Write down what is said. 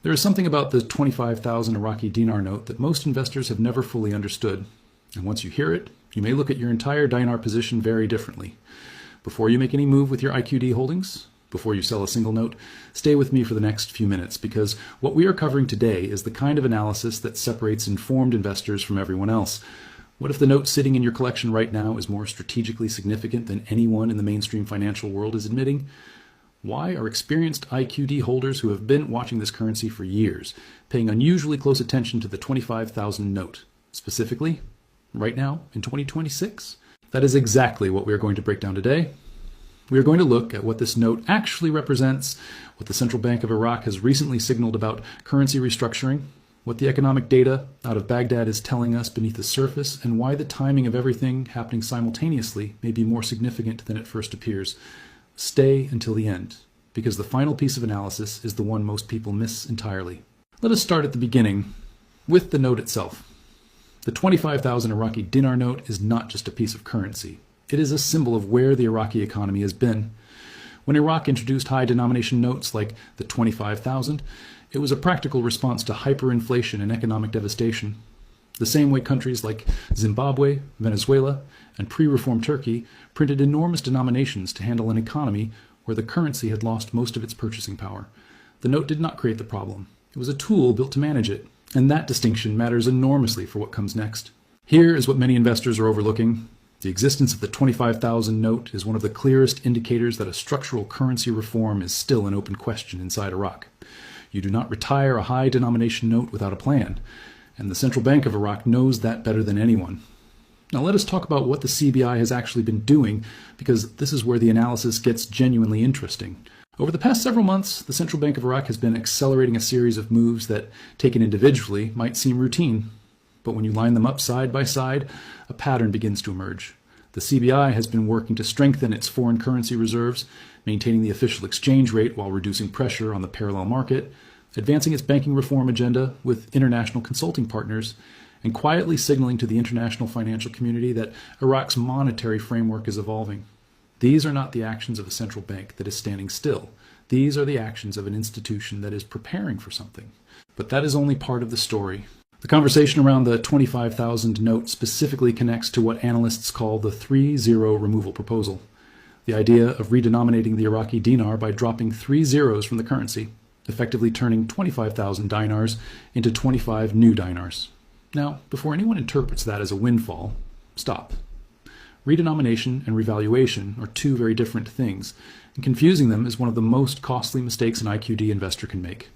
There is something about the 25,000 Iraqi dinar note that most investors have never fully understood. And once you hear it, you may look at your entire dinar position very differently. Before you make any move with your IQD holdings, before you sell a single note, stay with me for the next few minutes, because what we are covering today is the kind of analysis that separates informed investors from everyone else. What if the note sitting in your collection right now is more strategically significant than anyone in the mainstream financial world is admitting? Why are experienced IQD holders who have been watching this currency for years paying unusually close attention to the 25,000 note, specifically right now in 2026? That is exactly what we are going to break down today. We are going to look at what this note actually represents, what the Central Bank of Iraq has recently signaled about currency restructuring, what the economic data out of Baghdad is telling us beneath the surface, and why the timing of everything happening simultaneously may be more significant than it first appears. Stay until the end, because the final piece of analysis is the one most people miss entirely. Let us start at the beginning, with the note itself. The 25,000 Iraqi dinar note is not just a piece of currency. It is a symbol of where the Iraqi economy has been. When Iraq introduced high-denomination notes like the 25,000, it was a practical response to hyperinflation and economic devastation. The same way countries like Zimbabwe, Venezuela, and pre-reform Turkey printed enormous denominations to handle an economy where the currency had lost most of its purchasing power. The note did not create the problem. It was a tool built to manage it, and that distinction matters enormously for what comes next. Here is what many investors are overlooking. The existence of the 25,000 note is one of the clearest indicators that a structural currency reform is still an open question inside Iraq. You do not retire a high-denomination note without a plan, and the Central Bank of Iraq knows that better than anyone. Now let us talk about what the CBI has actually been doing, because this is where the analysis gets genuinely interesting. Over the past several months, the Central Bank of Iraq has been accelerating a series of moves that, taken individually, might seem routine. But when you line them up side by side, a pattern begins to emerge. The CBI has been working to strengthen its foreign currency reserves, maintaining the official exchange rate while reducing pressure on the parallel market, advancing its banking reform agenda with international consulting partners, and quietly signaling to the international financial community that Iraq's monetary framework is evolving. These are not the actions of a central bank that is standing still. These are the actions of an institution that is preparing for something. But that is only part of the story. The conversation around the 25,000 note specifically connects to what analysts call the 3-0 removal proposal, the idea of redenominating the Iraqi dinar by dropping 3 zeros from the currency, effectively turning 25,000 dinars into 25 new dinars. Now, before anyone interprets that as a windfall, stop. Redenomination and revaluation are two very different things, and confusing them is one of the most costly mistakes an IQD investor can make.